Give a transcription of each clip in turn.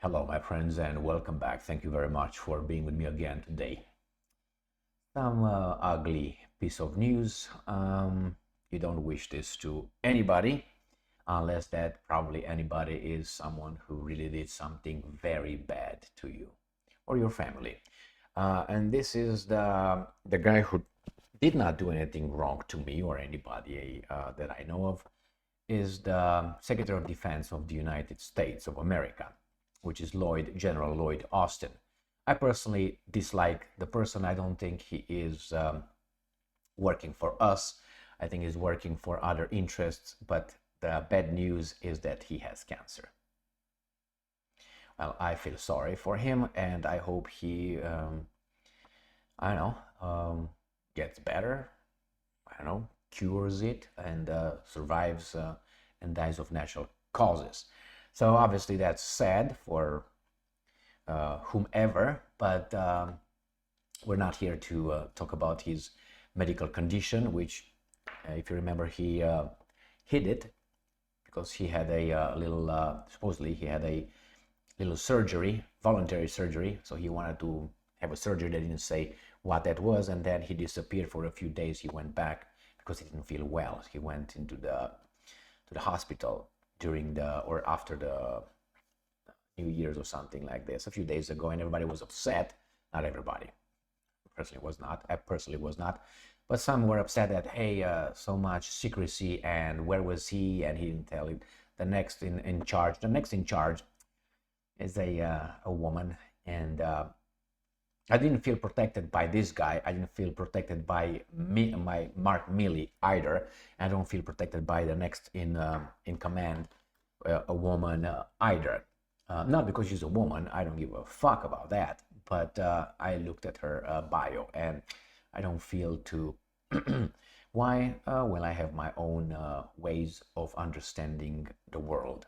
Hello, my friends, and welcome back. Thank you very much for being with me again today. Some ugly piece of news. You don't wish this to anybody, unless that probably anybody is someone who really did something very bad to you or your family. And this is the guy who did not do anything wrong to me or anybody that I know of, is the Secretary of Defense of the United States of America, which is General Loyd Austin. I personally dislike the person. I don't think he is working for us. I think he's working for other interests, but the bad news is that he has cancer. Well, I feel sorry for him, and I hope he, I don't know, gets better. I don't know, cures it and survives and dies of natural causes. So obviously that's sad for whomever, but we're not here to talk about his medical condition, which, if you remember, he hid it because he had a little, supposedly he had a little surgery, voluntary surgery. So he wanted to have a surgery. They didn't say what that was, and then he disappeared for a few days. He went back because he didn't feel well. He went into the hospital during or after the New Year's or something like this a few days ago, and everybody was upset. Not everybody. Personally was not. I personally was not. But some were upset that, hey, so much secrecy, and where was he? And he didn't tell it. The next in charge is a woman, and I didn't feel protected by this guy. I didn't feel protected by my Mark Milley either. I don't feel protected by the next in command, a woman either. Not because she's a woman. I don't give a fuck about that. But I looked at her bio, and I don't feel to. Why? Well, I have my own ways of understanding the world.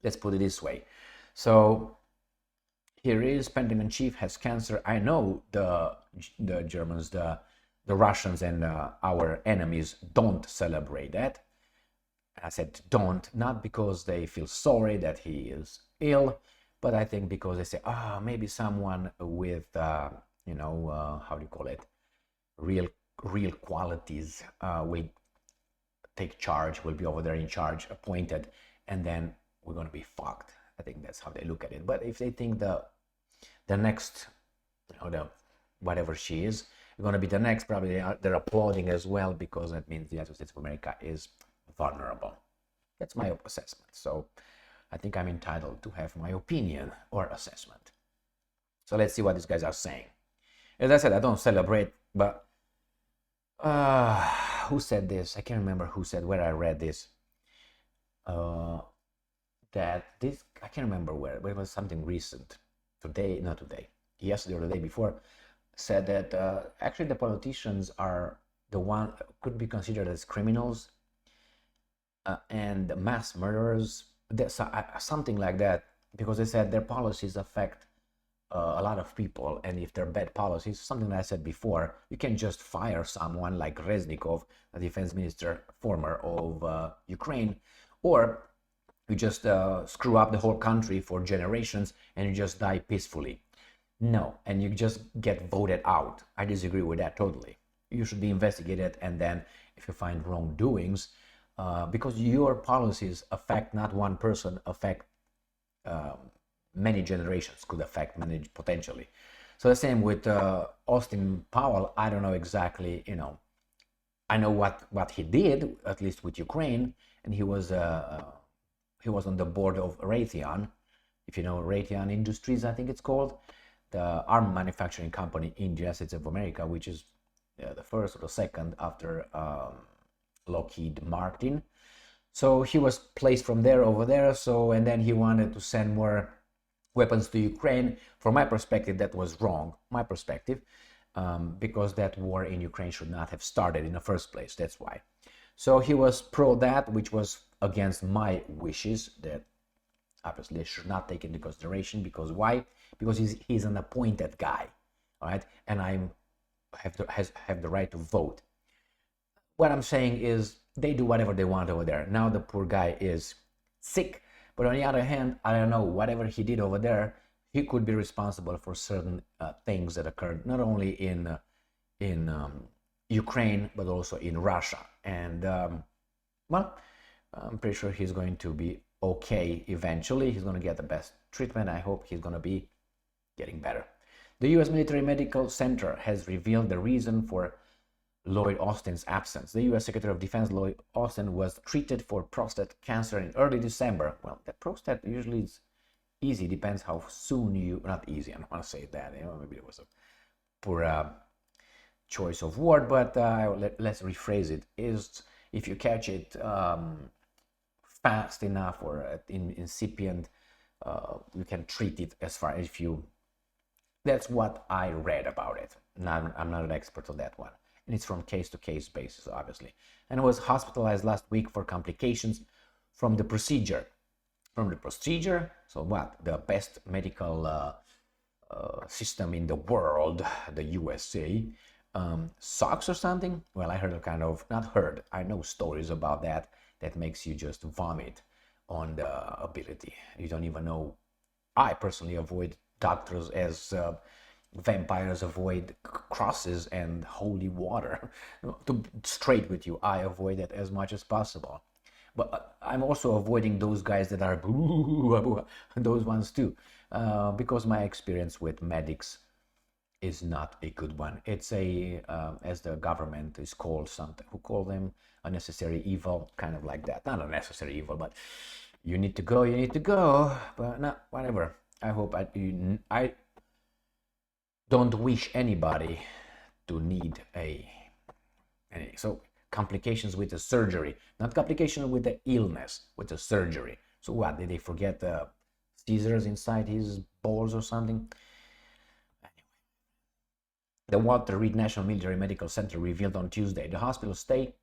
Let's put it this way. So here is Pentagon Chief has cancer. I know the Germans, the Russians, and our enemies don't celebrate that. I said don't, not because they feel sorry that he is ill, but I think because they say, maybe someone with, how do you call it, real qualities will take charge, will be over there in charge, appointed, and then we're going to be fucked. I think that's how they look at it. But if they think the next, whatever she is going to be the next, probably they're applauding as well, because that means the United States of America is vulnerable. That's my assessment. So I think I'm entitled to have my opinion or assessment. So let's see what these guys are saying. As I said, I don't celebrate, but who said this? I can't remember who said, where I read this. That this, I can't remember where, but it was something recent. Yesterday or the day before, said that actually the politicians are the one could be considered as criminals and mass murderers, something like that, because they said their policies affect a lot of people, and if they're bad policies, something that I said before, you can just fire someone like Reznikov, the defense minister, former of Ukraine, or you just screw up the whole country for generations and you just die peacefully. No, and you just get voted out. I disagree with that totally. You should be investigated, and then if you find wrongdoings, because your policies affect not one person, affect many generations, could affect many potentially. So the same with Austin Powell. I don't know exactly, I know what he did, at least with Ukraine, and he was on the board of Raytheon, if you know Raytheon Industries, I think it's called, the arm manufacturing company in the United States of America, which is the first or the second after Lockheed Martin. So he was placed from there over there. So, and then he wanted to send more weapons to Ukraine. From my perspective, that was wrong. My perspective, because that war in Ukraine should not have started in the first place. That's why. So he was pro that, which was against my wishes, that obviously I should not take into consideration. Because why? Because he's an appointed guy, all right, and I have the right to vote. What I'm saying is they do whatever they want over there. Now the poor guy is sick, But on the other hand, I don't know, whatever he did over there, he could be responsible for certain things that occurred not only in Ukraine but also in Russia. And well, I'm pretty sure he's going to be okay eventually. He's going to get the best treatment. I hope he's going to be getting better. The U.S. Military Medical Center has revealed the reason for Loyd Austin's absence. The U.S. Secretary of Defense Loyd Austin was treated for prostate cancer in early December. Well, that prostate usually is easy, depends how soon you, not easy, I don't want to say that, maybe it was a poor choice of word, but let's rephrase it, is if you catch it fast enough or incipient, you can treat it as far as if you, that's what I read about it. I'm not an expert on that one. And it's from case-to-case basis, obviously. And was hospitalized last week for complications from the procedure. So what? The best medical system in the world, the USA, sucks or something? Well, I heard I know stories about that makes you just vomit on the ability. You don't even know. I personally avoid doctors as vampires avoid crosses and holy water. To be straight with you, I avoid it as much as possible. But I'm also avoiding those guys that are boo, those ones too, because my experience with medics is not a good one. It's a, as the government is called something, who call them a necessary evil, kind of like that. Not a necessary evil, but you need to go, but no, whatever. I hope I don't wish anybody to need so complications with the surgery, not complications with the illness, with the surgery. So what, did they forget the Caesars inside his balls or something? Anyway. The Walter Reed National Military Medical Center revealed on Tuesday the hospital stay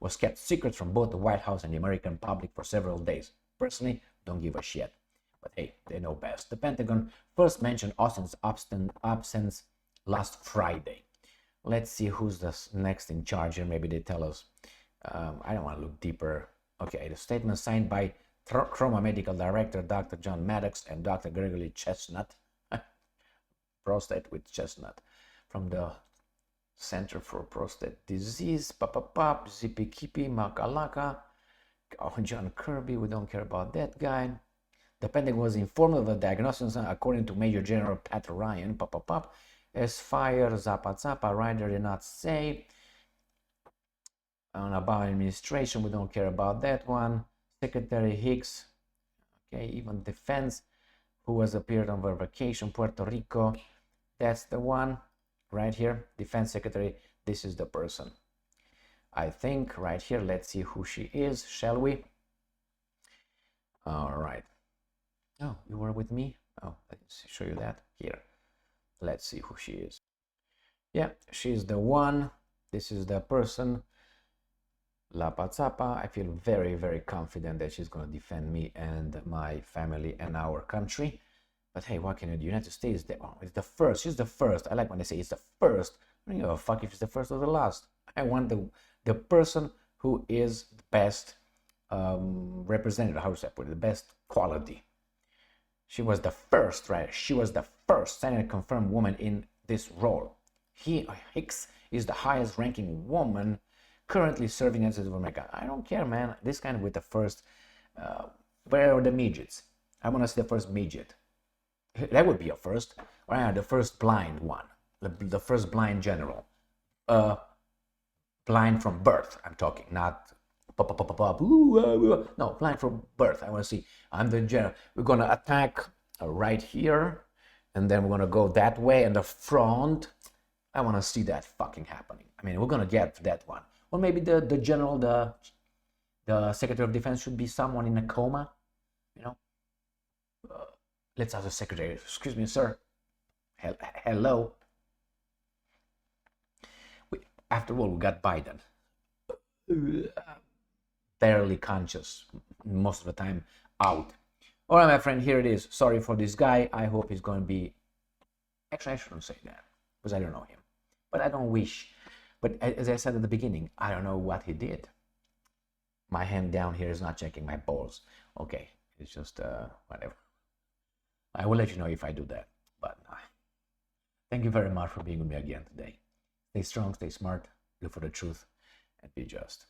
was kept secret from both the White House and the American public for several days. Personally, don't give a shit. But hey, they know best. The Pentagon first mentioned Austin's absence last Friday. Let's see who's the next in charge, and maybe they tell us. I don't want to look deeper. Okay, the statement signed by Trauma Medical Director Dr. John Maddox and Dr. Gregory Chestnut, prostate with Chestnut, from the Center for Prostate Disease, Zippy Kippy, Makalaka, John Kirby, we don't care about that guy. The Pentagon was informed of the diagnosis according to Major General Pat Ryan, as fire, Zappa, Ryder did not say. About administration, we don't care about that one. Secretary Hicks, okay, even Defense, who was appeared on her vacation, Puerto Rico, that's the one right here, Defense Secretary, this is the person. I think right here, let's see who she is, shall we? All right. Oh, you were with me? Oh, let's show you that here. Let's see who she is. Yeah, she's the one. This is the person. La Pazapa. I feel very, very confident that she's going to defend me and my family and our country. But hey, what can you do? United States, it's the first. She's the first. I like when they say it's the first. I don't give a fuck if it's the first or the last. I want the person who is the best representative, how to put it, the best quality. She was the first, right? She was the first Senate-confirmed woman in this role. Hicks is the highest-ranking woman currently serving as of America. I don't care, man. This kind of with the first. Where are the midgets? I want to see the first midget. That would be a first. Or the first blind one. The first blind general. Blind from birth, I'm talking, not no, blind from birth. I want to see. I'm the general. We're going to attack right here, and then we're going to go that way in the front. I want to see that fucking happening. I mean, we're going to get that one. Or maybe the general, the Secretary of Defense should be someone in a coma, you know. Let's ask the Secretary. Excuse me, sir. Hello. After all, we got Biden. Barely conscious, most of the time out. All right, my friend, here it is. Sorry for this guy. I hope he's going to be... Actually, I shouldn't say that, because I don't know him. But I don't wish. But as I said at the beginning, I don't know what he did. My hand down here is not checking my balls. Okay, it's just whatever. I will let you know if I do that. But thank you very much for being with me again today. Stay strong, stay smart, look for the truth, and be just.